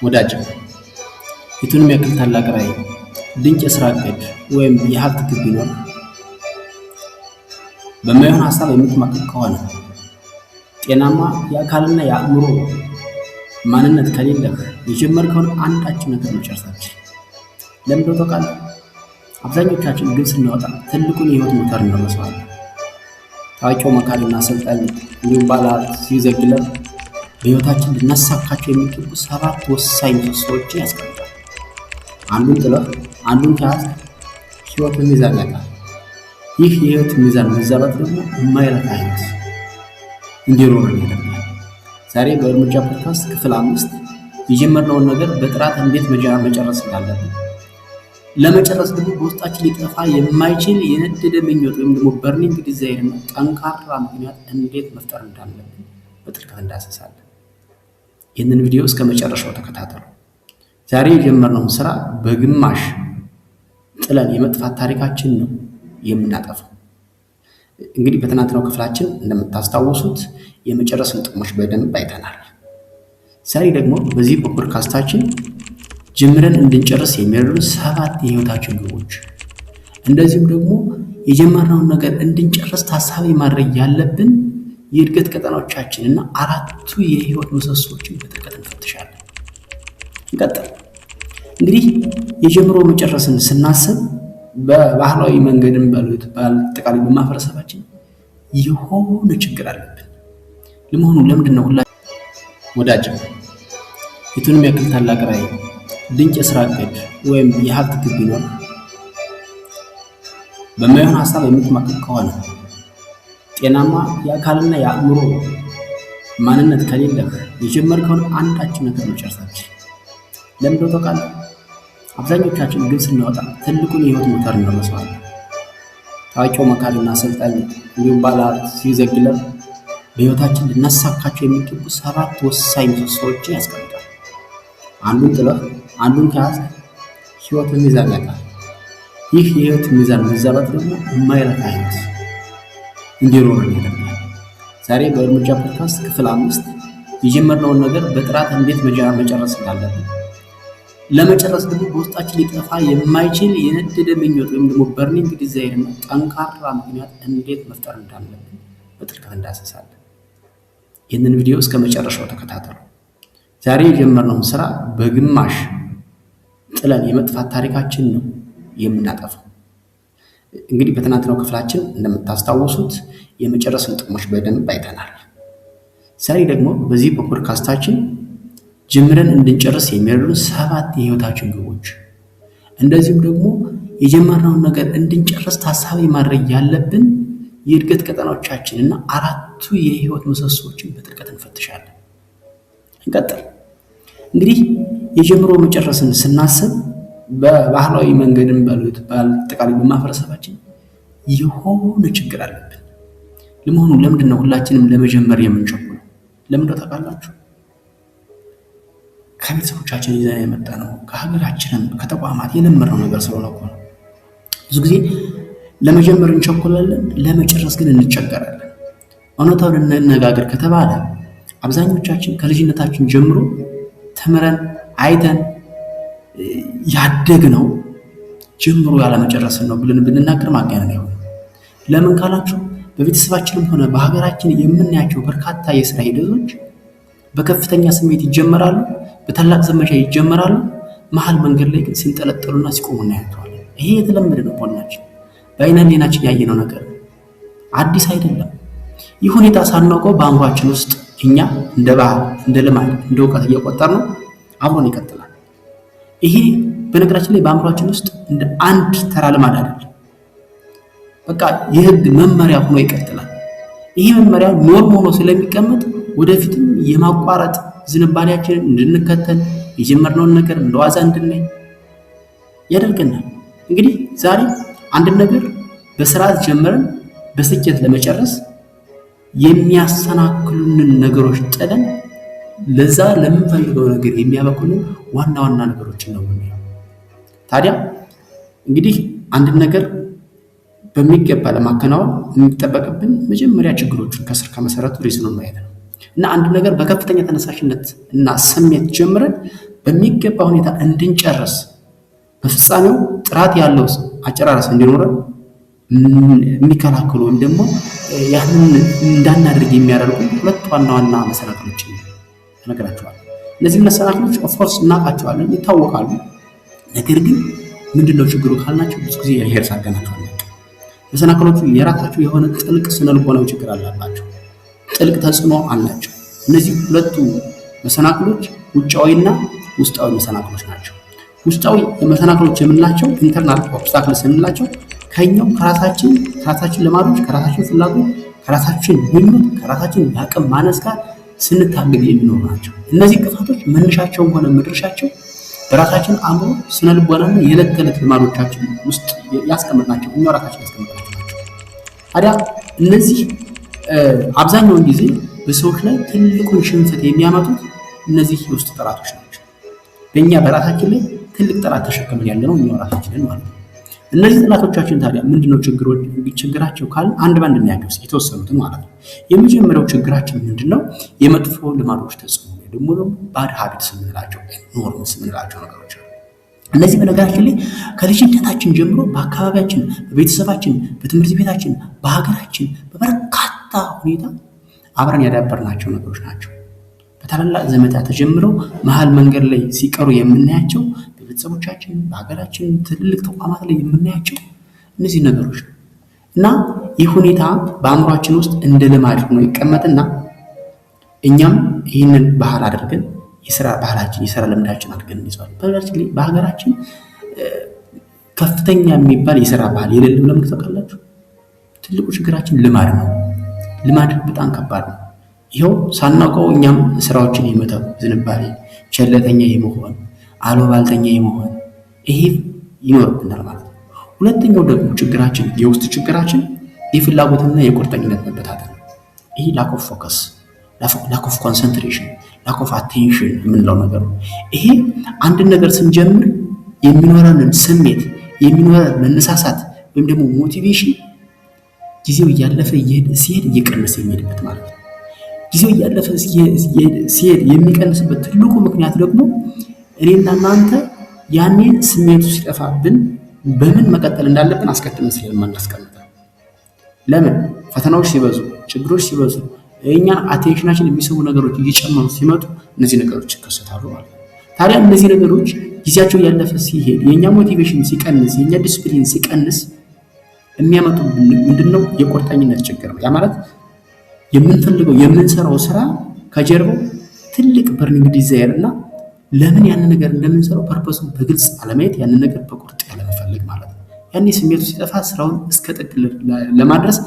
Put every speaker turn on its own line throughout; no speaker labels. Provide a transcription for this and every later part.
ወዳጅ የቱንም ያክል ታላቅ ራዕይ፣ ድንቅ የሥራ ዕቅድ ወይም የሀብት ግብ ቢኖር በማይሆን ሀሳብ የምትማቅቅ ከሆነ ጤናማ የአካልና የአእምሮ ማንነት ከሌለህ የጀመርከውን አንዳችም ነገር መጨረስ አትችልም። ለምን ታውቃለህ? አብዛኞቻችን ግብ ስናወጣ ትልቁን የህይወት ሞተር እንረሳዋለን። ታዋቂው መካሪና አሰልጣኝ እንዲሁም ባለሀብት ሲዘግለን በህይወታችን ልናሳካቸው የሚገቡ 7 ወሳኝ ምሰሶዎችን ያስቀምጣል። አንዱን ጥለህ አንዱን ከያዝክ ህይወት ሚዛን ያጣል። ይህ የህይወት ሚዛን መዛባት ደግሞ የማይረካ ህይወት እንዲኖረን ያደርጋል። ዛሬ በእርምጃ ፖድካስት ክፍል 5 የጀመርነውን ነገር በጥራት እንዴት መጨረስ እንዳለብን፣ ለመጨረስ ደግሞ በውስጣችን ሊጠፋ የማይችል የነደደ ምኞት ወይም ደግሞ በርኒንግ ዲዛይር እና ጠንካራ ምክንያት እንዴት መፍጠር እንዳለብን በጥልቀት እንዳሰሳለን። ይህንን ቪዲዮ እስከ መጨረሻው ተከታተሉ። ዛሬ የጀመርነውን ስራ በግማሽ ጥለን የመጥፋት ታሪካችን ነው የምናጠፋው። እንግዲህ በትናንትናው ክፍላችን እንደምታስታውሱት የመጨረስን ጥቅሞች በደንብ አይተናል። ዛሬ ደግሞ በዚህ ፖድካስታችን ጀምረን እንድንጨርስ የሚረዱን 7 የህይወታችን ግቦች፣ እንደዚሁም ደግሞ የጀመርነውን ነገር እንድንጨርስ ታሳቢ ማድረግ ያለብን የእድገት ቀጠናዎቻችን እና 4ቱ የህይወት ምሰሶችን በጥልቀት እንፈትሻለን። እንቀጥል። እንግዲህ የጀምሮ መጨረስን ስናስብ በባህላዊ መንገድም በሉት በአጠቃላይ በማህበረሰባችን የሆነ ችግር አለብን። ለመሆኑ ለምንድን ነው ወዳጅ የቱንም ያክል ታላቅ ራዕይ፣ ድንቅ የሥራ ዕቅድ ወይም የሀብት ግብ ቢኖር በማይሆን ሀሳብ የምትማቅቅ ከሆነ ጤናማ የአካልና የአእምሮ ማንነት ከሌለህ የጀመርከውን አንዳችም ነገር መጨረስ አትችልም። ለምን ታውቃለህ? አብዛኞቻችን ግብ ስናወጣ ትልቁን የህይወት ሞተር እንረሳዋለን። ታዋቂው መካሪና አሰልጣኝ እንዲሁም ባለሀብት ሲዘግለን በህይወታችን ልናሳካቸው የሚገቡ 7 ወሳኝ ምሰሶዎችን ያስቀምጣል። አንዱን ጥለህ አንዱን ከያዝክ ህይወት ሚዛን ያጣል። ይህ የህይወት ሚዛን መዛባት ደግሞ የማይረካ ህይወት እንዲኖረን ያደርጋል። ዛሬ በእርምጃ ፖድካስት ክፍል 5 የጀመርነውን ነገር በጥራት እንዴት መጨረስ እንዳለብን፣ ለመጨረስ ደግሞ በውስጣችን ሊጠፋ የማይችል የነደደ ምኞት ወይም ደግሞ በርኒንግ ዲዛይር እና ጠንካራ ምክንያት እንዴት መፍጠር እንዳለብን በጥልቀት እንዳሰሳለን። ይህንን ቪዲዮ እስከ መጨረሻው ተከታተሉ። ዛሬ የጀመርነውን ስራ በግማሽ ጥለን የመጥፋት ታሪካችን ነው የምናጠፋው። እንግዲህ በትናንትናው ክፍላችን እንደምታስታውሱት የመጨረስን ጥቅሞች በደንብ አይተናል። ዛሬ ደግሞ በዚህ በፖድካስታችን ጀምረን እንድንጨርስ የሚረዱን 7 የህይወታችን ግቦች፣ እንደዚሁም ደግሞ የጀመርነውን ነገር እንድንጨርስ ታሳቢ ማድረግ ያለብን የእድገት ቀጠናዎቻችን እና 4ቱ የህይወት ምሰሶዎችን በጥልቀት እንፈትሻለን። እንቀጥል። እንግዲህ የጀምሮ መጨረስን ስናስብ በባህላዊ መንገድም በሉት በአጠቃላይ በማህበረሰባችን የሆነ ችግር አለብን። ለመሆኑ ለምንድን ነው ሁላችንም ለመጀመር የምንቸኩለው? ለምን ታውቃላችሁ? ከቤተሰቦቻችን ይዘን የመጣ ነው፣ ከሀገራችንም ከተቋማት የለመድነው ነገር ስለሆነ እኮ ነው። ብዙ ጊዜ ለመጀመር እንቸኩላለን፣ ለመጨረስ ግን እንቸገራለን። እውነታውን እንነጋገር ከተባለ አብዛኞቻችን ከልጅነታችን ጀምሮ ተምረን አይተን ያደግነው ጀምሮ ያለመጨረስን ነው ብለን ብንናገር ማጋነን አይሆንም። ለምን ካላችሁ በቤተሰባችንም ሆነ በሀገራችን የምናያቸው በርካታ የስራ ሂደቶች በከፍተኛ ስሜት ይጀመራሉ፣ በታላቅ ዘመቻ ይጀመራሉ። መሀል መንገድ ላይ ግን ሲንጠለጠሉና ሲቆሙ እናያቸዋለን። ይሄ የተለመደ ነው። ቦናችን በአይነ ህሊናችን ያየነው ነገር አዲስ አይደለም። ይህ ሁኔታ ሳናውቀው በአእምሯችን ውስጥ እኛ እንደ ባህል፣ እንደ ልማድ፣ እንደ እውቀት እየቆጠርነው አብሮን ይቀጥላል። ይሄ በነገራችን ላይ በአእምሯችን ውስጥ እንደ አንድ ተራ ልማድ አይደለም። በቃ የህግ መመሪያ ሆኖ ይቀጥላል። ይሄ መመሪያ ኖርም ሆኖ ስለሚቀመጥ ወደፊትም የማቋረጥ ዝንባሌያችንን እንድንከተል የጀመርነውን ነገር እንደዋዛ እንድናይ ያደርገናል። እንግዲህ ዛሬ አንድ ነገር በስርዓት ጀምረን በስኬት ለመጨረስ የሚያሰናክሉንን ነገሮች ጥለን ለዛ ለምንፈልገው ነገር የሚያበቁንን ዋና ዋና ነገሮችን ነው የምናየው። ታዲያ እንግዲህ አንድ ነገር በሚገባ ለማከናወን የሚጠበቅብን መጀመሪያ ችግሮቹን ከስር ከመሰረቱ ሪዝኑን ማየት ነው እና አንድ ነገር በከፍተኛ ተነሳሽነት እና ስሜት ጀምረን በሚገባ ሁኔታ እንድንጨርስ በፍጻሜው ጥራት ያለው አጨራረስ እንዲኖረን የሚከላከሉ ወይም ደግሞ ያንን እንዳናደርግ የሚያደርጉ ሁለት ዋና ዋና መሰናክሎችን እነግራችኋለሁ። እነዚህ መሰናክሎች ኦፍኮርስ እናውቃቸዋለን፣ ይታወቃሉ። ነገር ግን ምንድነው ችግሩ ካልናቸው ብዙ ጊዜ ሪሄርስ አድርገናቸዋል። መሰናክሎቹ የራሳቸው የሆነ ጥልቅ ስነልቦናዊ ችግር አላቸው፣ ጥልቅ ተጽዕኖ አላቸው። እነዚህ ሁለቱ መሰናክሎች ውጫዊና ውስጣዊ መሰናክሎች ናቸው። ውስጣዊ መሰናክሎች የምንላቸው ኢንተርናል ኦብስታክልስ የምንላቸው ከራሳችን ልማዶች፣ ከራሳችን ፍላጎት፣ ከራሳችን ምኞት፣ ከራሳችን የአቅም ማነስ ጋር ስንታገል የሚኖሩ ናቸው። እነዚህ እንቅፋቶች መነሻቸውም ሆነ መድረሻቸው በራሳችን አእምሮ፣ ስነልቦናና የዕለት ተዕለት ልማዶቻችን ውስጥ ያስቀመጥናቸው እኛው ራሳችን ያስቀመጥናቸው ናቸው። ታዲያ እነዚህ አብዛኛውን ጊዜ በሰዎች ላይ ትልቁን ሽንፈት የሚያመጡት እነዚህ የውስጥ ጠላቶች ናቸው። በእኛ በራሳችን ላይ ትልቅ ጠላት ተሸክመን ያለነው እኛው ራሳችንን ማለት ነው። እነዚህ ጠላቶቻችን ታዲያ ምንድነው ችግራቸው ካልን አንድ ባንድ እናያቸው የተወሰኑትን ማለት ነው። የመጀመሪያው ችግራችን ምንድነው? የመጥፎ ልማዶች ተጽዕኖ ደግሞ ባድ ሃቢትስ የምንላቸው ኖርምስ የምንላቸው ነገሮች አሉ። እነዚህ በነገራችን ላይ ከልጅነታችን ጀምሮ በአካባቢያችን፣ በቤተሰባችን፣ በትምህርት ቤታችን፣ በሀገራችን በበርካታ ሁኔታ አብረን ያዳበርናቸው ነገሮች ናቸው። በታላላቅ ዘመቻ ተጀምረው መሀል መንገድ ላይ ሲቀሩ የምናያቸው በቤተሰቦቻችን፣ በሀገራችን ትልልቅ ተቋማት ላይ የምናያቸው እነዚህ ነገሮች ነው እና ይህ ሁኔታ በአእምሯችን ውስጥ እንደ ልማድ ሆኖ ይቀመጥና እኛም ይህንን ባህል አድርገን የስራ ባህላችን የስራ ልምዳችን አድርገን እንይዘዋለን። በሀገራችን ከፍተኛ የሚባል የስራ ባህል የሌለው ለምን ታውቃላችሁ? ትልቁ ችግራችን ልማድ ነው። ልማድ በጣም ከባድ ነው። ይኸው ሳናውቀው እኛም ስራዎችን የመተው ዝንባሌ፣ ቸለተኛ የመሆን አሉባልተኛ የመሆን ይሄ ይኖርብናል ማለት ነው። ሁለተኛው ደግሞ ችግራችን የውስጥ ችግራችን የፍላጎትና የቁርጠኝነት መበታተን ነው። ይሄ ላክ ኦፍ ፎከስ፣ ላክ ኦፍ ኮንሰንትሬሽን፣ ላክ ኦፍ አቴንሽን የምንለው ነገር ነው። ይሄ አንድን ነገር ስንጀምር የሚኖረንን ስሜት የሚኖረን መነሳሳት ወይም ደግሞ ሞቲቬሽን ጊዜው እያለፈ ሲሄድ እየቀነሰ የሚሄድበት ማለት ነው። ጊዜው እያለፈ ሲሄድ የሚቀንስበት ትልቁ ምክንያት ደግሞ እኔና እናንተ ያኔ ስሜቱ ሲጠፋብን በምን መቀጠል እንዳለብን አስቀድመን ስለማናስቀምጥ ነው። ለምን? ፈተናዎች ሲበዙ፣ ችግሮች ሲበዙ፣ እኛን አቴንሽናችን የሚስቡ ነገሮች እየጨመሩ ሲመጡ እነዚህ ነገሮች ይከሰታሉ ማለት ነው። ታዲያ እነዚህ ነገሮች ጊዜያቸው እያለፈ ሲሄድ የእኛ ሞቲቬሽን ሲቀንስ፣ የእኛ ዲስፕሊን ሲቀንስ የሚያመጡ ምንድነው? የቁርጠኝነት ችግር ነው። ያ ማለት የምንፈልገው የምንሰራው ስራ ከጀርባው ትልቅ በርኒንግ ዲዛይር እና ለምን ያንን ነገር እንደምንሰራው ፐርፐሱን በግልጽ አለማየት፣ ያንን ነገር በቁርጥ ያለመፈለግ ማለት ነው። ያኔ ስሜቱ ሲጠፋ ስራውን እስከ ጥግ ለማድረስ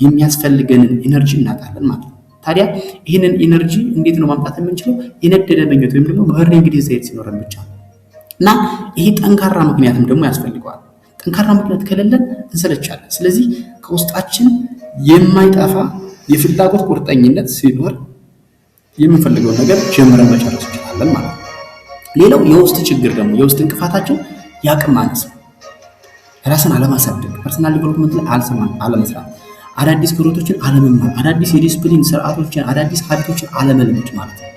የሚያስፈልገንን ኢነርጂ እናጣለን ማለት ነው። ታዲያ ይህንን ኢነርጂ እንዴት ነው ማምጣት የምንችለው? የነደደ ምኞት ወይም ደግሞ በርኒንግ ዲዛይር ሲኖረን ብቻ ነው። እና ይሄ ጠንካራ ምክንያትም ደግሞ ያስፈልገዋል። ጠንካራ ምክንያት ከሌለን እንሰለቻለን። ስለዚህ ከውስጣችን የማይጠፋ የፍላጎት ቁርጠኝነት ሲኖር የምንፈልገውን ነገር ጀምረን መጨረስ እንችላለን ማለት ነው። ሌላው የውስጥ ችግር ደግሞ የውስጥ እንቅፋታችን የአቅም ማነስ ነው። ራስን አለማሳደግ፣ ፐርሰናል ዲቨሎፕመንት ላይ አለመስራት፣ አዳዲስ ክህሎቶችን አለመማር፣ አዳዲስ የዲስፕሊን ስርዓቶችን፣ አዳዲስ ሀቢቶችን አለመልመድ ማለት ነው።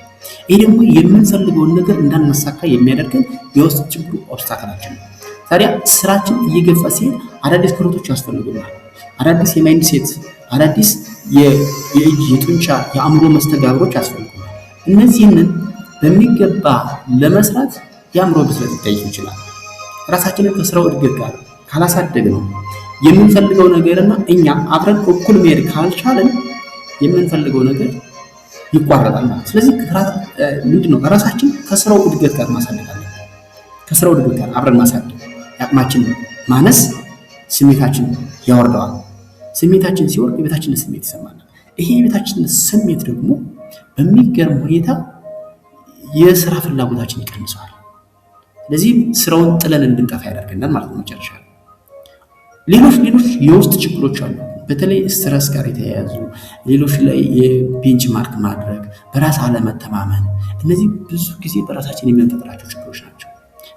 ይህ ደግሞ የምንፈልገውን ነገር እንዳናሳካ የሚያደርገን የውስጥ ችግሩ ኦብስታክላችን ነው። ታዲያ ስራችን እየገፋ ሲሄድ አዳዲስ ክህሎቶች ያስፈልጉናል። አዳዲስ የማይንድ ሴት፣ አዳዲስ የእጅ የጡንቻ የአእምሮ መስተጋብሮች ያስፈልጉናል። እነዚህንን በሚገባ ለመስራት የአእምሮ ብስለት ሊጠይቅ ይችላል። ራሳችንን ከስራው እድገት ጋር ካላሳደግ ነው የምንፈልገው ነገርና እኛ አብረን እኩል መሄድ ካልቻለን የምንፈልገው ነገር ይቋረጣል ማለት። ስለዚህ ምንድነው ራሳችን ከስራው እድገት ጋር ማሳደግ አለብን። ከስራው እድገት ጋር አብረን ማሳደግ። የአቅማችን ማነስ ስሜታችን ያወርደዋል። ስሜታችን ሲወርድ የቤታችንን ስሜት ይሰማናል። ይሄ የቤታችንን ስሜት ደግሞ በሚገርም ሁኔታ የስራ ፍላጎታችን ይቀንሰዋል። ስለዚህ ስራውን ጥለን እንድንጠፋ ያደርገናል ማለት ነው። መጨረሻ ሌሎች የውስጥ ችግሮች አሉ። በተለይ ስትረስ ጋር የተያያዙ ሌሎች ላይ የቤንች ማርክ ማድረግ፣ በራስ አለመተማመን፣ እነዚህ ብዙ ጊዜ በራሳችን የምንፈጥራቸው ችግሮች ናቸው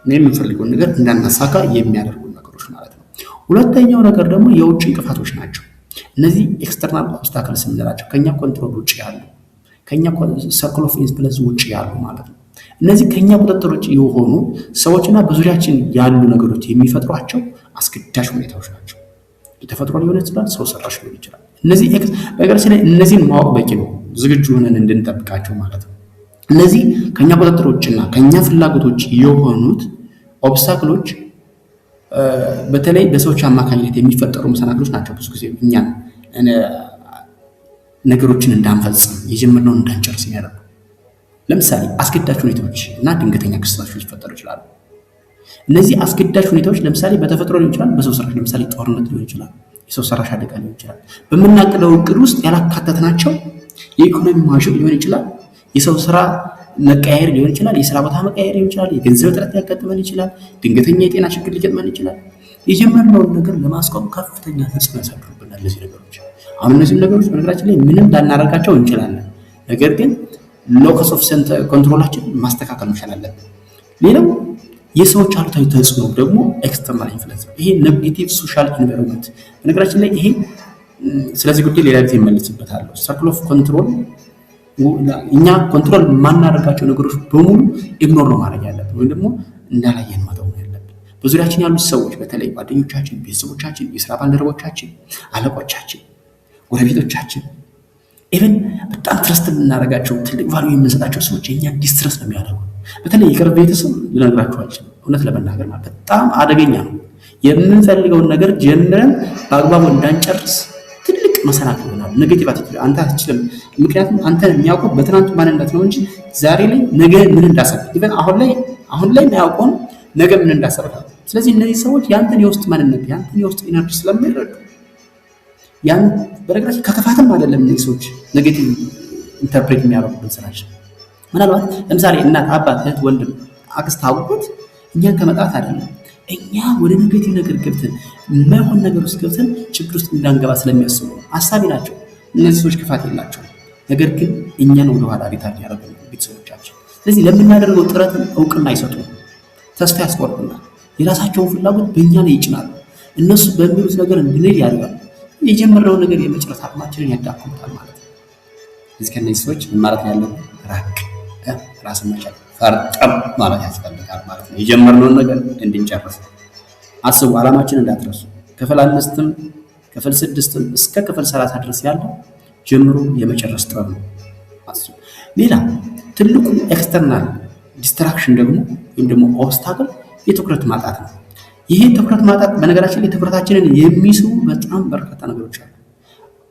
እና የምንፈልገውን ነገር እንዳናሳካ የሚያደርጉ ነገሮች ማለት ነው። ሁለተኛው ነገር ደግሞ የውጭ እንቅፋቶች ናቸው። እነዚህ ኤክስተርናል ኦብስታክልስ የምንላቸው ከኛ ኮንትሮል ውጭ ያሉ፣ ከኛ ሰርክል ኦፍ ኢንፍሉዌንስ ውጭ ያሉ ማለት ነው። እነዚህ ከኛ ቁጥጥር ውጭ የሆኑ ሰዎችና በዙሪያችን ያሉ ነገሮች የሚፈጥሯቸው አስገዳጅ ሁኔታዎች ናቸው። የተፈጥሮ ሊሆን ይችላል፣ ሰው ሰራሽ ሊሆን ይችላል። እነዚህ በነገራችን ላይ እነዚህን ማወቅ በቂ ነው፣ ዝግጁ ሆነን እንድንጠብቃቸው ማለት ነው። እነዚህ ከኛ ቁጥጥር ውጭና ከኛ ፍላጎቶች የሆኑት ኦብስታክሎች በተለይ በሰዎች አማካኝነት የሚፈጠሩ መሰናክሎች ናቸው። ብዙ ጊዜ እኛን ነገሮችን እንዳንፈጽም የጀመርነውን እንዳንጨርስ የሚያደርጉ። ለምሳሌ አስገዳጅ ሁኔታዎች እና ድንገተኛ ክስተቶች ሊፈጠሩ ይችላሉ። እነዚህ አስገዳጅ ሁኔታዎች ለምሳሌ በተፈጥሮ ሊሆን ይችላል፣ በሰው ሰራሽ ለምሳሌ ጦርነት ሊሆን ይችላል፣ የሰው ሰራሽ አደጋ ሊሆን ይችላል። በምናቅደው እቅድ ውስጥ ያላካተትናቸው የኢኮኖሚ ማሽን ሊሆን ይችላል፣ የሰው ስራ መቀያየር ሊሆን ይችላል፣ የስራ ቦታ መቀያየር ሊሆን ይችላል፣ የገንዘብ እጥረት ሊያጋጥመን ይችላል፣ ድንገተኛ የጤና ችግር ሊገጥመን ይችላል። የጀመርነውን ነገር ለማስቆም ከፍተኛ ተጽዕኖ ያሳድሩብናል እነዚህ ነገሮች። አሁን እነዚህ ነገሮች በነገራችን ላይ ምንም ላናደርጋቸው እንችላለን፣ ነገር ግን ሎከስ ኦፍ ኮንትሮላችን ማስተካከል መቻል አለብን። ሌላው የሰዎች አሉታዊ ተጽዕኖ ደግሞ ኤክስተርናል ኢንፍሉዌንስ ነው። ይሄ ኔጌቲቭ ሶሻል ኢንቫይሮንመንት። በነገራችን ላይ ይሄ ስለዚህ ጉዳይ ሌላ ጊዜ እመለስበታለሁ። ሰርክል ኦፍ ኮንትሮል እኛ ኮንትሮል የማናደርጋቸው ነገሮች በሙሉ ኢግኖር ነው ማድረግ ያለብን፣ ወይም ደግሞ እንዳላየን መተው ነው ያለብን። በዙሪያችን ያሉት ሰዎች በተለይ ጓደኞቻችን፣ ቤተሰቦቻችን፣ የስራ ባልደረቦቻችን፣ አለቆቻችን፣ ጎረቤቶቻችን፣ ኢቨን በጣም ትረስት የምናደርጋቸው ትልቅ ቫልዩ የምንሰጣቸው ሰዎች የኛ ዲስትረስ ነው የሚያደርጉ። በተለይ የቅርብ ቤተሰብ ልነግራችሁ አልችልም። እውነት ለመናገር ማለት በጣም አደገኛ ነው። የምንፈልገውን ነገር ጀምረን በአግባቡ እንዳንጨርስ ትልቅ መሰናክል ይሆናል። ኔጌቲቭ አቲቲዩድ አንተ አትችልም። ምክንያቱም አንተ የሚያውቀው በትናንቱ ማንነት ነው እንጂ ዛሬ ላይ ነገ ምን እንዳሰብክ ኢቨን አሁን ላይ የሚያውቀውን ነገ ምን እንዳሰብክ። ስለዚህ እነዚህ ሰዎች ያንተን የውስጥ ማንነት ያንተን የውስጥ ኢነርጂ ስለሚረዱ ያን በነገራችን ከክፋትም አይደለም እነዚህ ሰዎች ኔጌቲቭ ኢንተርፕሬት የሚያደርጉብን ስራችን። ምናልባት ለምሳሌ እናት፣ አባት፣ እህት፣ ወንድም፣ አክስት፣ አጎት እኛን ከመጣት አይደለም እኛ ወደ ኔጌቲቭ ነገር ገብተን የማይሆን ነገር ውስጥ ገብተን ችግር ውስጥ እንዳንገባ ስለሚያስቡ አሳቢ ናቸው። እነዚህ ሰዎች ክፋት የላቸውም፣ ነገር ግን እኛን ወደ ኋላ ሪታርድ ያደርጉ ቤተሰቦቻችን። ስለዚህ ለምናደርገው ጥረትን እውቅና አይሰጡም፣ ተስፋ ያስቆርጡናል፣ የራሳቸውን ፍላጎት በእኛ ላይ ይጭናሉ። እነሱ በሚሉት ነገር እንድንሄድ ያደርጋሉ። የጀመርነውን ነገር የመጨረስ አቅማችንን ያዳክሙታል ማለት ነው። ስለዚህ ከእነዚህ ሰዎች ምን ማለት ያለው ራቅ፣ ራስን መቻል፣ ፈርጠም ማለት ያስፈልጋል ማለት ነው። የጀመርነውን ነገር እንድንጨርስ አስቡ። ዓላማችን እንዳትረሱ። ክፍል 5ም ክፍል 6ም እስከ ክፍል 30 ድረስ ያለው ጀምሮ የመጨረስ ጥበብ ነው። አስቡ። ሌላ ትልቁ ኤክስተርናል ዲስትራክሽን ደግሞ ወይም ደግሞ ኦብስታክል የትኩረት ማጣት ነው። ይሄ ትኩረት ማጣት በነገራችን ላይ ትኩረታችንን የሚስቡ በጣም በርካታ ነገሮች አሉ።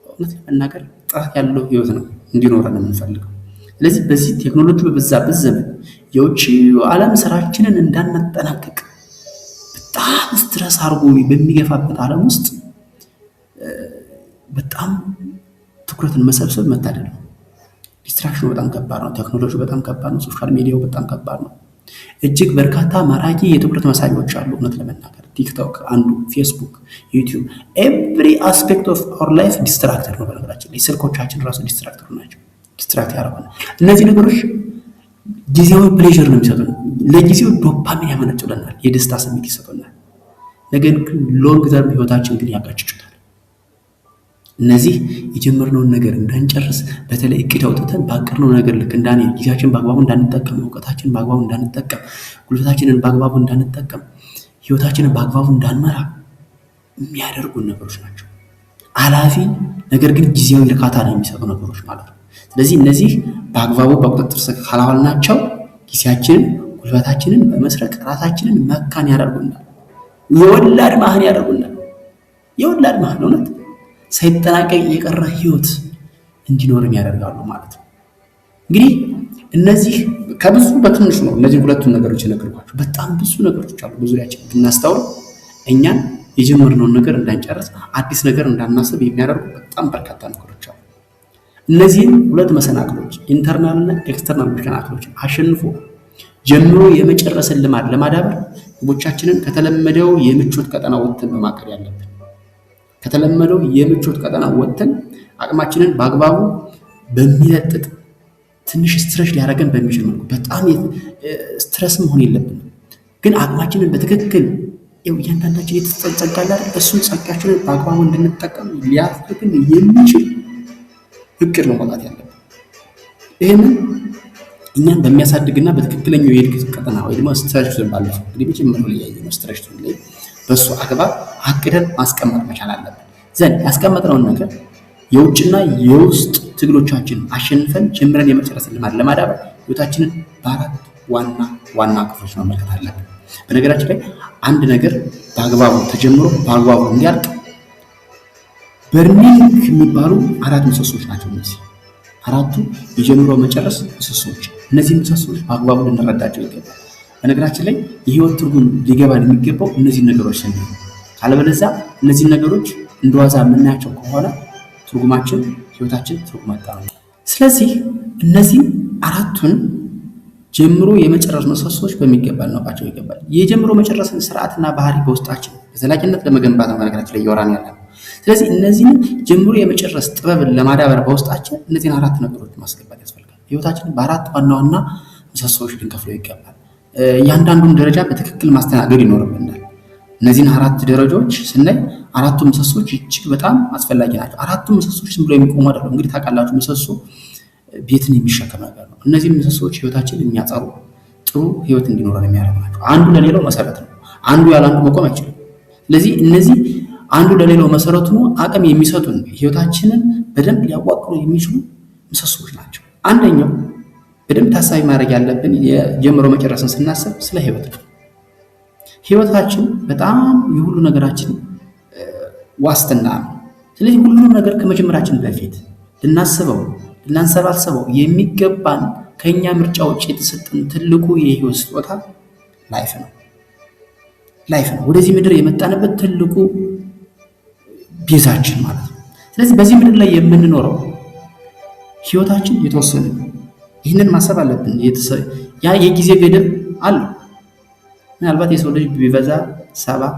እውነት ለመናገር ጥራት ያለው ህይወት ነው እንዲኖረን የምንፈልገው። ስለዚህ በዚህ ቴክኖሎጂ በበዛበት ዘመን የውጭ ዓለም ስራችንን እንዳናጠናቅቅ በጣም ስትረስ አድርጎ በሚገፋበት ዓለም ውስጥ በጣም ትኩረትን መሰብሰብ መታደል ነው። ዲስትራክሽኑ በጣም ከባድ ነው። ቴክኖሎጂ በጣም ከባድ ነው። ሶሻል ሚዲያው በጣም ከባድ ነው። እጅግ በርካታ ማራኪ የትኩረት መሳቢያዎች አሉ። እውነት ለመናገር ቲክቶክ አንዱ፣ ፌስቡክ፣ ዩቲዩብ ኤቭሪ አስፔክት ኦፍ አወር ላይፍ ዲስትራክተር ነው። በነገራችን ላይ ስልኮቻችን ራሱ ዲስትራክተር ናቸው። ዲስትራክት ያደርጉናል። እነዚህ ነገሮች ጊዜያዊ ፕሌዥር ነው የሚሰጡን። ለጊዜው ዶፓሚን ያመነጩልናል፣ የደስታ ስሜት ይሰጡናል። ነገር ግን ሎንግ ተርም ህይወታችን ግን ያጋጭጩታል። እነዚህ የጀመርነውን ነገር እንዳንጨርስ በተለይ እቅድ አውጥተን ባቀድነው ነገር ልክ እንዳንሄድ፣ ጊዜያችን በአግባቡ እንዳንጠቀም፣ እውቀታችንን በአግባቡ እንዳንጠቀም፣ ጉልበታችንን በአግባቡ እንዳንጠቀም፣ ህይወታችንን በአግባቡ እንዳንመራ የሚያደርጉን ነገሮች ናቸው። አላፊ ነገር ግን ጊዜያዊ እርካታ ነው የሚሰጡ ነገሮች ማለት ነው። ስለዚህ እነዚህ በአግባቡ በቁጥጥር ስር ካላዋልናቸው ጊዜያችንን፣ ጉልበታችንን በመስረቅ ራሳችንን መካን ያደርጉናል። የወላድ ማህን ያደርጉናል። የወላድ ማህን እውነት ሳይጠናቀቅ የቀረ ህይወት እንዲኖርን ያደርጋሉ ማለት ነው። እንግዲህ እነዚህ ከብዙ በትንሹ ነው እነዚህ ሁለቱን ነገሮች የነገርኳቸው። በጣም ብዙ ነገሮች አሉ በዙሪያችን ብናስተውል እኛን የጀመርነውን ነገር እንዳንጨርስ፣ አዲስ ነገር እንዳናስብ የሚያደርጉ በጣም በርካታ ነገሮች አሉ። እነዚህም ሁለት መሰናክሎች ኢንተርናልና ኤክስተርናል መሰናክሎችን አሸንፎ ጀምሮ የመጨረስን ልማድ ለማዳበር ግቦቻችንን ከተለመደው የምቾት ቀጠና ወጥተን በማቀድ ያለብን። ከተለመደው የምቾት ቀጠና ወጥተን አቅማችንን በአግባቡ በሚለጥጥ ትንሽ ስትረስ ሊያደርገን በሚችል መልኩ በጣም ስትረስ መሆን የለብንም፣ ግን አቅማችንን በትክክል እያንዳንዳችን የተጸጋላ እሱን ጸጋችንን በአግባቡ እንድንጠቀም ሊያደርገን የሚችል እቅድ ነው ማውጣት ያለብን። ይህንን እኛን በሚያሳድግና በትክክለኛው የእድገት ቀጠና ወይ ደግሞ ስትራቴጂ ዞን ባለፈው እንግዲህ መጀመሪያው ላይ ያየነው ስትራቴጂ ዞን ላይ በሱ አግባብ አቅደን ማስቀመጥ መቻል አለብን። ዘንድ ያስቀመጥነውን ነገር የውጭና የውስጥ ትግሎቻችን አሸንፈን ጀምረን የመጨረስን ልማድ ለማዳበር ህይወታችንን በአራት ዋና ክፍሎች መመልከት አለብን። በነገራችን ላይ አንድ ነገር በአግባቡ ተጀምሮ በአግባቡ እንዲያልቅ በርኒንግ የሚባሉ አራት ምሰሶች ናቸው። እነዚህ አራቱ የጀምሮ መጨረስ ምሰሶች። እነዚህ ምሰሶች በአግባቡ ልንረዳቸው ይገባል። በነገራችን ላይ የህይወት ትርጉም ሊገባን የሚገባው እነዚህ ነገሮች ስንል፣ ካለበለዚያ እነዚህ ነገሮች እንደዋዛ የምናያቸው ከሆነ ትርጉማችን ህይወታችን ትርጉም አጣ ነው። ስለዚህ እነዚህ አራቱን ጀምሮ የመጨረስ ምሰሶች በሚገባ ልናውቃቸው ይገባል። የጀምሮ መጨረስን ስርዓትና ባህሪ በውስጣችን በዘላቂነት ለመገንባት ነው በነገራችን ላይ እያወራን ያለ። ስለዚህ እነዚህን ጀምሮ የመጨረስ ጥበብን ለማዳበር በውስጣችን እነዚህን አራት ነገሮች ማስገባት ያስፈልጋል። ህይወታችንን በአራት ዋና ምሰሶች ልንከፍለው ይገባል። እያንዳንዱን ደረጃ በትክክል ማስተናገድ ይኖርብናል። እነዚህን አራት ደረጃዎች ስናይ አራቱ ምሰሶች እጅግ በጣም አስፈላጊ ናቸው። አራቱ ምሰሶች ዝም ብሎ የሚቆሙ አይደለም። እንግዲህ ታውቃላችሁ ምሰሶ ቤትን የሚሸከም ነገር ነው። እነዚህ ምሰሶች ህይወታችንን የሚያጸሩ ጥሩ ህይወት እንዲኖረን የሚያደርጉ ናቸው። አንዱ ለሌላው መሰረት ነው። አንዱ ያለ አንዱ መቆም አይችልም። ስለዚህ እነዚህ አንዱ ለሌላው መሰረቱ ነው፣ አቅም የሚሰጡን ህይወታችንን በደንብ ሊያዋቅሩ የሚችሉ ምሰሶች ናቸው። አንደኛው በደንብ ታሳቢ ማድረግ ያለብን የጀምሮ መጨረስን ስናስብ ስለ ህይወት ነው። ህይወታችን በጣም የሁሉ ነገራችን ዋስትና ነው። ስለዚህ ሁሉንም ነገር ከመጀመራችን በፊት ልናስበው ልናንሰባስበው የሚገባን ከኛ ምርጫ ውጭ የተሰጠን ትልቁ የህይወት ስጦታ ላይፍ ነው። ወደዚህ ምድር የመጣንበት ትልቁ ቤዛችን ማለት ነው። ስለዚህ በዚህ ምድር ላይ የምንኖረው ህይወታችን የተወሰነ ነው። ይህንን ማሰብ አለብን። ያ የጊዜ ገደብ አለው። ምናልባት የሰው ልጅ ቢበዛ 70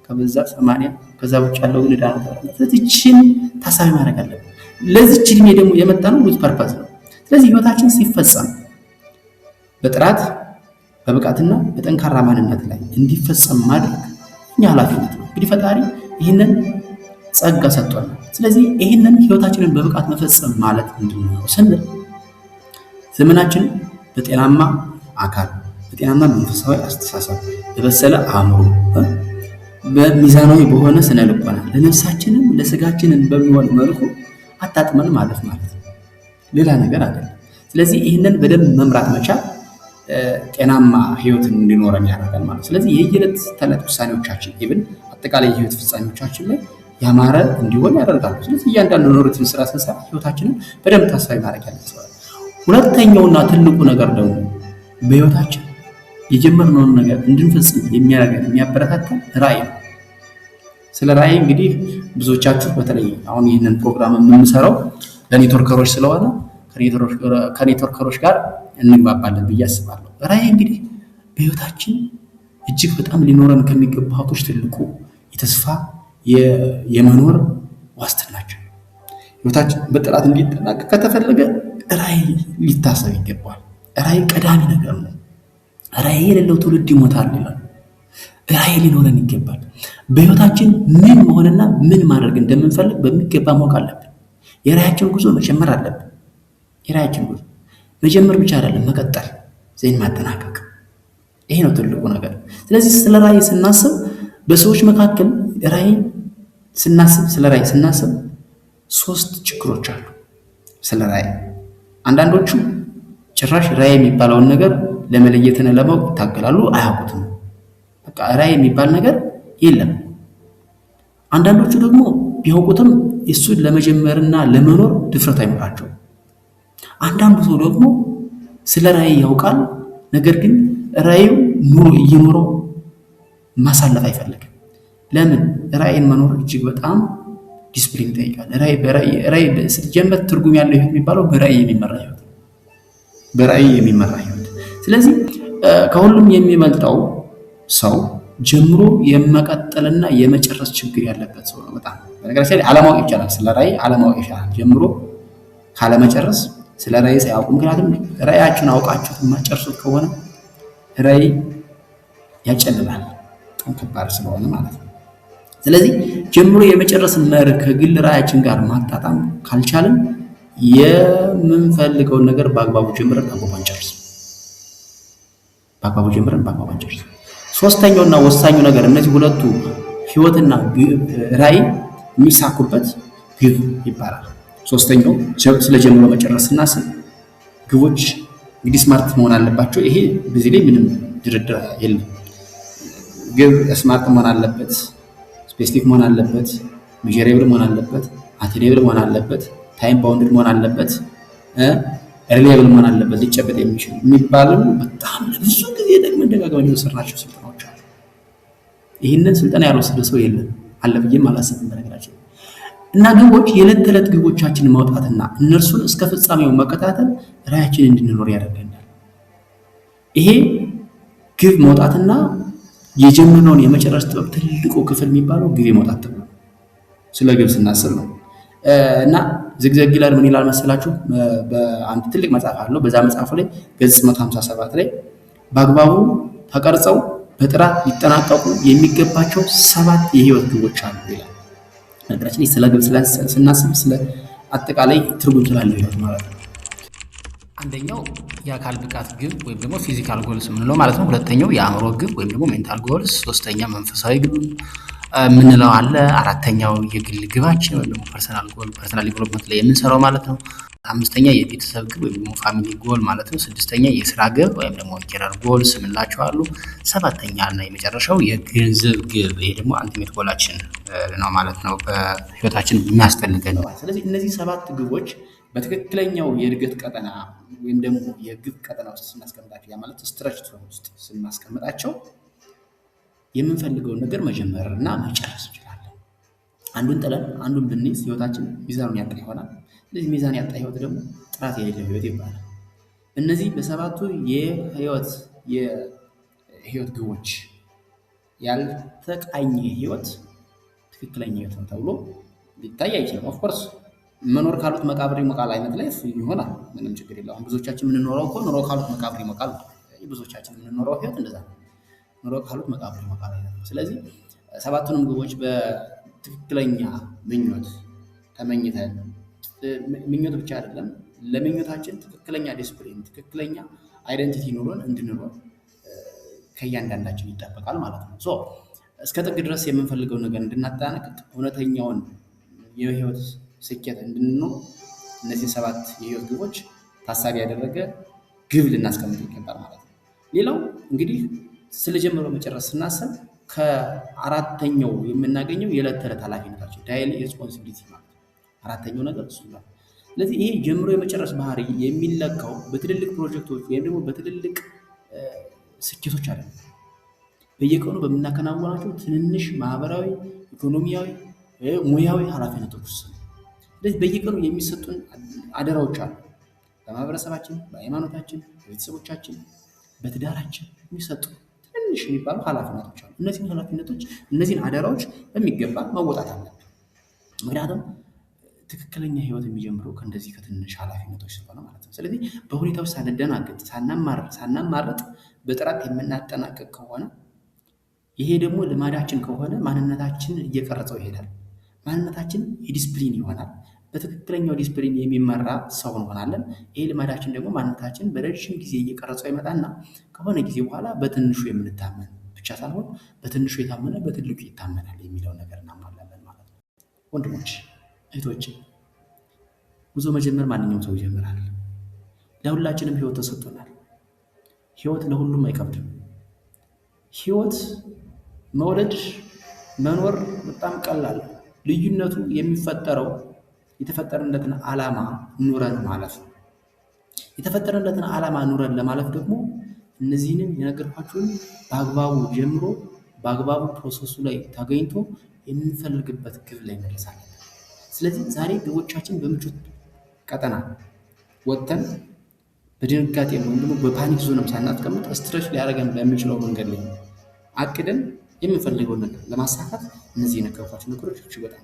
ከበዛ 80 ከዛ ውጭ ያለው ግን ዕዳ ነው። ስለዚህ ይህችን ታሳቢ ማድረግ አለብን። ለዚህች ዕድሜ ደግሞ የመጣ ነው with purpose ነው። ስለዚህ ህይወታችን ሲፈጸም በጥራት በብቃትና በጠንካራ ማንነት ላይ እንዲፈጸም ማድረግ እኛ ኃላፊነት ነው። እንግዲህ ፈጣሪ ይህንን ጸጋ ሰጥቷል። ስለዚህ ይህንን ህይወታችንን በብቃት መፈጸም ማለት ምንድነው ስንል ዘመናችን በጤናማ አካል፣ በጤናማ መንፈሳዊ አስተሳሰብ፣ በበሰለ አእምሮ፣ በሚዛናዊ በሆነ ስነ ልቦና ለነፍሳችንም ለስጋችንን በሚሆን መልኩ አጣጥመን ማለፍ ማለት ነው። ሌላ ነገር አይደለም። ስለዚህ ይህንን በደንብ መምራት መቻል ጤናማ ህይወትን እንዲኖረን ያደርጋል ማለት። ስለዚህ የየዕለት ተዕለት ውሳኔዎቻችን ኢቭን አጠቃላይ የህይወት ፍጻሜዎቻችን ላይ ያማረ እንዲሆን ያደርጋሉ። ስለዚህ እያንዳንዱ ኖሩትን ስራ ስንሰራ ህይወታችንን በደንብ ታሳቢ ማድረግ ያለብን። ሁለተኛውና ትልቁ ነገር ደግሞ በህይወታችን የጀመርነውን ነገር እንድንፈጽም የሚያደርገን የሚያበረታታን ራዕይ ነው። ስለ ራዕይ እንግዲህ ብዙዎቻችሁ በተለይ አሁን ይህንን ፕሮግራም የምንሰራው ለኔትወርከሮች ስለሆነ ከኔትወርከሮች ጋር እንግባባለን ብዬ አስባለሁ። ራዕይ እንግዲህ በህይወታችን እጅግ በጣም ሊኖረን ከሚገቡ ሀብቶች ትልቁ የተስፋ የመኖር ዋስትናችን። ህይወታችን በጥራት እንዲጠናቀቅ ከተፈለገ ራዕይ ሊታሰብ ይገባል። ራዕይ ቀዳሚ ነገር ነው። ራዕይ የሌለው ትውልድ ይሞታል ይላል። ራዕይ ሊኖረን ይገባል። በህይወታችን ምን መሆንና ምን ማድረግ እንደምንፈልግ በሚገባ ማወቅ አለብን። የራዕያችን ጉዞ መጀመር አለብን። የራዕያችን ጉዞ መጀመር ብቻ አይደለም፣ መቀጠል፣ ዘይን ማጠናቀቅ። ይሄ ነው ትልቁ ነገር። ስለዚህ ስለ ራዕይ ስናስብ በሰዎች መካከል ስለ ራዕይ ስናስብ 3 ችግሮች አሉ። ስለ ራዕይ አንዳንዶቹ ጭራሽ ራዕይ የሚባለውን ነገር ለመለየትና ለማወቅ ይታገላሉ፣ አያውቁትም። በቃ ራዕይ የሚባል ነገር የለም። አንዳንዶቹ ደግሞ ቢያውቁትም እሱን ለመጀመርና ለመኖር ድፍረት አይኖራቸውም። አንዳንዱ ሰው ደግሞ ስለ ራዕይ ያውቃል፣ ነገር ግን ራዕዩ እየኖረው ማሳለፍ አይፈልግም። ለምን? ራዕይን መኖር እጅግ በጣም ዲስፕሊን ይጠይቃል። ራዕይ ስትጀምር ትርጉም ያለው ህይወት የሚባለው በራዕይ የሚመራ ህይወት። ስለዚህ ከሁሉም የሚበልጠው ሰው ጀምሮ የመቀጠልና የመጨረስ ችግር ያለበት ሰው ነው። በጣም በነገራችን ላይ አለማወቅ ይቻላል። ስለ ራዕይ አለማወቅ ይቻላል። ጀምሮ ካለመጨረስ ስለ ራዕይ ሳያውቁ፣ ምክንያቱም ራዕያችሁን አውቃችሁት የማትጨርሱት ከሆነ ራዕይ ያጨልላል፣ በጣም ከባድ ስለሆነ ማለት ነው። ስለዚህ ጀምሮ የመጨረስን መርህ ከግል ራዕያችን ጋር ማጣጣም ካልቻልን የምንፈልገውን ነገር በአግባቡ ጀምረን አንጨርስም። በአግባቡ ጀምረን በአግባቡ እንጨርስ። ሶስተኛውና ወሳኙ ነገር እነዚህ ሁለቱ ህይወትና ራዕይ የሚሳኩበት ግብ ይባላል። ሶስተኛው ስለ ጀምሮ መጨረስ ስናስብ ግቦች እንግዲህ ስማርት መሆን አለባቸው። ይሄ በዚህ ላይ ምንም ድርድር የለም። ግብ ስማርት መሆን አለበት፣ ስፔሲፊክ መሆን አለበት፣ ሜዠሬብል መሆን አለበት፣ አቴኔብል መሆን አለበት፣ ታይም ባውንድድ መሆን አለበት፣ ሪላየብል መሆን አለበት፣ ሊጨበጥ የሚችል የሚባለው በጣም ብዙ ጊዜ ደግመን ደጋግመን የወሰድናቸው ስልጠናዎች አሉ። ይህንን ስልጠና ያልወሰደ ሰው የለም አለ ብዬም አላስብም በነገራችን። እና ግቦች የዕለት ተዕለት ግቦቻችንን ማውጣትና እነርሱን እስከ ፍጻሜው መከታተል ራዕያችንን እንድንኖር ያደርገናል። ይሄ ግብ መውጣትና የጀመርነውን የመጨረስ ጥበብ ትልቁ ክፍል የሚባለው ግብ የመውጣት ጥበብ ነው። ስለ ግብ ስናስብ ነው። እና ዝግዘግ ይላል ምን ይላል መሰላችሁ? በአንድ ትልቅ መጽሐፍ አለው። በዛ መጽሐፉ ላይ ገጽ 157 ላይ በአግባቡ ተቀርጸው በጥራት ሊጠናቀቁ የሚገባቸው 7 የህይወት ግቦች አሉ ይላል። ነገራችን ላይ ስለ ግብ ስናስብ ስለ አጠቃላይ ትርጉም ስላለው ህይወት ማለት ነው። አንደኛው የአካል ብቃት ግብ ወይም ደግሞ ፊዚካል ጎልስ የምንለው ማለት ነው። ሁለተኛው የአእምሮ ግብ ወይም ደግሞ ሜንታል ጎልስ፣ ሶስተኛ መንፈሳዊ ግብ የምንለው አለ። አራተኛው የግል ግባችን ወይም ደግሞ ፐርሰናል ጎል፣ ፐርሰናል ዲቨሎፕመንት ላይ የምንሰራው ማለት ነው። አምስተኛ የቤተሰብ ግብ ወይም ደግሞ ፋሚሊ ጎል ማለት ነው። ስድስተኛ የስራ ግብ ወይም ደግሞ ኬሪየር ጎልስ የምንላቸው አሉ። ሰባተኛ እና የመጨረሻው የገንዘብ ግብ፣ ይሄ ደግሞ አልቲሜት ጎላችን ነው ማለት ነው፣ በህይወታችን የሚያስፈልገን ነው። ስለዚህ እነዚህ 7 ግቦች በትክክለኛው የእድገት ቀጠና ወይም ደግሞ የግብ ቀጠና ውስጥ ስናስቀምጣቸው፣ ያ ማለት ስትረች ውስጥ ስናስቀምጣቸው የምንፈልገውን ነገር መጀመር እና መጨረስ እንችላለን። አንዱን ጥለን አንዱን ብንይዝ ህይወታችን ሚዛኑን ያጣ ይሆናል። ስለዚህ ሚዛን ያጣ ህይወት ደግሞ ጥራት የሌለው ህይወት ይባላል። እነዚህ በ7ቱ የህይወት ግቦች ያልተቃኘ ህይወት ትክክለኛ ህይወት ነው ተብሎ ሊታይ አይችልም። ኦፍኮርስ መኖር ካሉት መቃብር ይሞቃል አይነት ላይ ይሆናል፣ ምንም ችግር የለውም። ብዙዎቻችን የምንኖረው እኮ ኑሮ ካሉት መቃብር ይሞቃል። ብዙዎቻችን የምንኖረው ህይወት እንደዛ ነው፣ ኑሮ ካሉት መቃብር ይሞቃል አይነት ነው። ስለዚህ 7ቱንም ግቦች በትክክለኛ ምኞት ተመኝተን፣ ምኞት ብቻ አይደለም ለምኞታችን ትክክለኛ ዲስፕሊን፣ ትክክለኛ አይደንቲቲ ኑሮን እንድንኖር ከእያንዳንዳችን ይጠበቃል ማለት ነው። እስከ ጥግ ድረስ የምንፈልገው ነገር እንድናጠናቅቅ፣ እውነተኛውን የህይወት ስኬት እንድንኖር እነዚህ 7 የህይወት ግቦች ታሳቢ ያደረገ ግብ ልናስቀምጥ ይገባል ማለት ነው። ሌላው እንግዲህ ስለጀመረው መጨረስ ስናስብ ከአራተኛው የምናገኘው የዕለት ተዕለት ኃላፊነታችን ዳይሊ ሪስፖንሲቢሊቲ ማለት ነው። አራተኛው ነገር እሱ ነው። ስለዚህ ይሄ ጀምሮ የመጨረስ ባህሪ የሚለካው በትልልቅ ፕሮጀክቶች ወይም ደግሞ በትልልቅ ስኬቶች አይደለም። በየቀኑ በምናከናውናቸው ትንንሽ ማህበራዊ፣ ኢኮኖሚያዊ፣ ሙያዊ ኃላፊነቶች ውስጥ ነው። ስለዚህ በየቀኑ የሚሰጡን አደራዎች አሉ። በማህበረሰባችን፣ በሃይማኖታችን፣ በቤተሰቦቻችን፣ በትዳራችን የሚሰጡ ትንሽ የሚባሉ ኃላፊነቶች አሉ። እነዚህን ኃላፊነቶች፣ እነዚህን አደራዎች በሚገባ መወጣት አለብን። ምክንያቱም ትክክለኛ ህይወት የሚጀምረው ከእንደዚህ ከትንሽ ኃላፊነቶች ስለሆነ ማለት ነው። ስለዚህ በሁኔታዎች ሳንደናገጥ፣ ሳናማረጥ በጥራት የምናጠናቀቅ ከሆነ፣ ይሄ ደግሞ ልማዳችን ከሆነ ማንነታችን እየቀረጸው ይሄዳል። ማንነታችን የዲስፕሊን ይሆናል። በትክክለኛው ዲስፕሊን የሚመራ ሰው እንሆናለን። ይሄ ልማዳችን ደግሞ ማንነታችን በረጅም ጊዜ እየቀረጸው ይመጣና ከሆነ ጊዜ በኋላ በትንሹ የምንታመን ብቻ ሳይሆን በትንሹ የታመነ በትልቁ ይታመናል የሚለውን ነገር እናሟላለን ማለት ነው። ወንድሞች እህቶች፣ ጉዞ መጀመር ማንኛውም ሰው ይጀምራል። ለሁላችንም ህይወት ተሰጥቶናል። ህይወት ለሁሉም አይከብድም። ህይወት መውለድ መኖር በጣም ቀላል። ልዩነቱ የሚፈጠረው የተፈጠረለትን ዓላማ ኑረን ማለፍ ነው። የተፈጠረለትን ዓላማ ኑረን ለማለፍ ደግሞ እነዚህንም የነገርኳችሁን በአግባቡ ጀምሮ በአግባቡ ፕሮሰሱ ላይ ተገኝቶ የምንፈልግበት ግብ ላይ መድረስ አለብን። ስለዚህ ዛሬ ግቦቻችን በምቾት ቀጠና ወጥተን በድንጋጤ ወይም ደግሞ በፓኒክ ዞንም ሳናስቀምጥ ስትረች ሊያደርገን በሚችለው መንገድ ላይ አቅደን የምንፈልገውን ነገር ለማሳካት እነዚህ የነገርኳችሁ ነገሮች እጅግ በጣም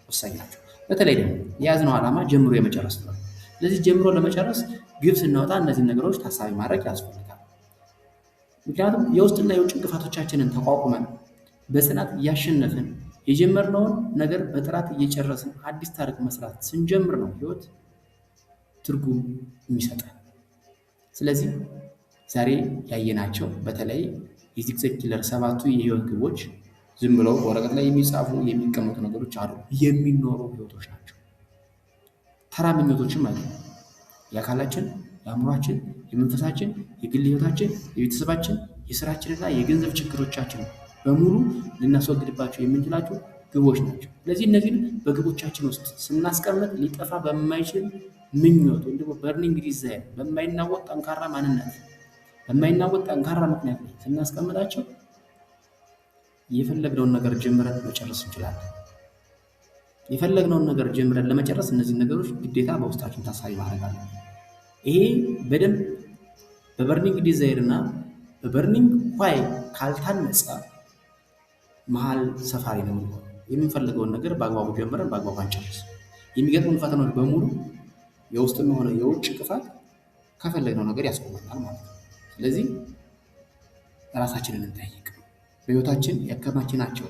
ወሳኝ ናቸው። በተለይ ደግሞ የያዝነው ዓላማ ጀምሮ የመጨረስ ነው። ስለዚህ ጀምሮ ለመጨረስ ግብ ስናወጣ እነዚህን ነገሮች ታሳቢ ማድረግ ያስፈልጋል። ምክንያቱም የውስጥና የውጭ እንቅፋቶቻችንን ተቋቁመን በጽናት እያሸነፍን የጀመርነውን ነገር በጥራት እየጨረስን አዲስ ታሪክ መስራት ስንጀምር ነው ህይወት ትርጉም የሚሰጠን። ስለዚህ ዛሬ ያየናቸው በተለይ የዚግዛግ ኪለር 7ቱ የህይወት ግቦች ዝም ብለው ወረቀት ላይ የሚጻፉ የሚቀመጡ ነገሮች አሉ፣ የሚኖሩ ህይወቶች ናቸው። ተራ ምኞቶችም አይደሉም። የአካላችን፣ የአእምሯችን፣ የመንፈሳችን፣ የግል ህይወታችን፣ የቤተሰባችን፣ የስራችንና የገንዘብ ችግሮቻችን በሙሉ ልናስወግድባቸው የምንችላቸው ግቦች ናቸው። ስለዚህ እነዚህን በግቦቻችን ውስጥ ስናስቀምጥ ሊጠፋ በማይችል ምኞት ወይም ደግሞ በርኒንግ ዲዛይር፣ በማይናወጥ ጠንካራ ማንነት፣ በማይናወጥ ጠንካራ ምክንያት ላይ ስናስቀምጣቸው የፈለግነውን ነገር ጀምረን መጨረስ እንችላለን። የፈለግነውን ነገር ጀምረን ለመጨረስ እነዚህ ነገሮች ግዴታ በውስጣችን ታሳቢ ማድረግ አለ። ይሄ በደንብ በበርኒንግ ዲዛይር እና በበርኒንግ ዋይ ካልታነጸ መሀል ሰፋሪ ነው የሚሆነው። የምንፈልገውን ነገር በአግባቡ ጀምረን በአግባቡ አንጨርስ። የሚገጥሙን ፈተናዎች በሙሉ የውስጥም ሆነ የውጭ እንቅፋት ከፈለግነው ነገር ያስቆመናል ማለት ነው። ስለዚህ ራሳችንን እንጠይቅ። በህይወታችን ያከማችናቸው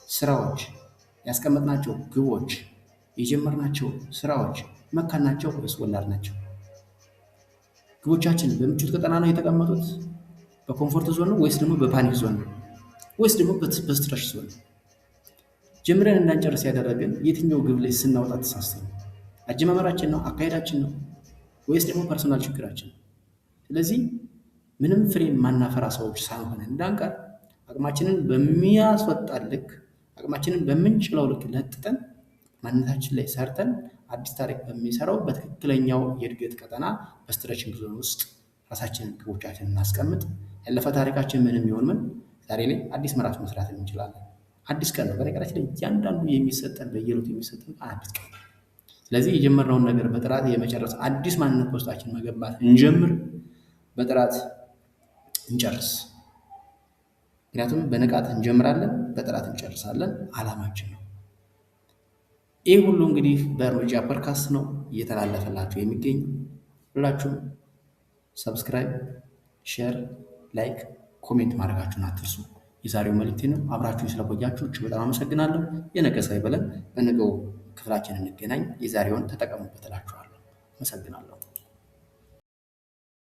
ስራዎች፣ ያስቀመጥናቸው ግቦች፣ የጀመርናቸው ስራዎች መካን ናቸው ወይስ ወላድ ናቸው? ግቦቻችን በምቾት ቀጠና ነው የተቀመጡት? በኮምፎርት ዞን ነው ወይስ ደግሞ በፓኒክ ዞን ነው? ወይስ ደግሞ በስትረስ ዞን ነው? ጀምረን እንዳንጨርስ ያደረገን የትኛው ግብ ላይ ስናወጣ ተሳስተን? አጀማመራችን ነው? አካሄዳችን ነው? ወይስ ደግሞ ፐርሶናል ችግራችን ነው? ስለዚህ ምንም ፍሬ ማናፈራ ሰዎች ሳንሆን እንዳንቀር አቅማችንን በሚያስወጣ ልክ፣ አቅማችንን በምንችለው ልክ ለጥጠን ማንነታችን ላይ ሰርተን አዲስ ታሪክ በሚሰራው በትክክለኛው የእድገት ቀጠና በስትሬችንግ ዞን ውስጥ ራሳችንን ግቦቻችንን እናስቀምጥ። ያለፈ ታሪካችን ምንም ይሆን ምን ዛሬ ላይ አዲስ ምዕራፍ መስራት እንችላለን። አዲስ ቀን ነው። በነገራችን ላይ እያንዳንዱ የሚሰጠን በየዕለቱ የሚሰጠን አዲስ ቀን ነው። ስለዚህ የጀመርነውን ነገር በጥራት የመጨረስ አዲስ ማንነት በውስጣችን መገንባት እንጀምር፣ በጥራት እንጨርስ። ምክንያቱም በንቃት እንጀምራለን፣ በጥራት እንጨርሳለን። ዓላማችን ነው። ይህ ሁሉ እንግዲህ በእርምጃ ፖድካስት ነው እየተላለፈላችሁ የሚገኝ። ሁላችሁም ሰብስክራይብ፣ ሼር፣ ላይክ፣ ኮሜንት ማድረጋችሁን አትርሱ። የዛሬው መልእክቴ ነው። አብራችሁን ስለቆያችሁ እጅግ በጣም አመሰግናለሁ። የነገ ሳይበለን በነገው ክፍላችን እንገናኝ። የዛሬውን ተጠቀሙበት እላችኋለሁ። አመሰግናለሁ።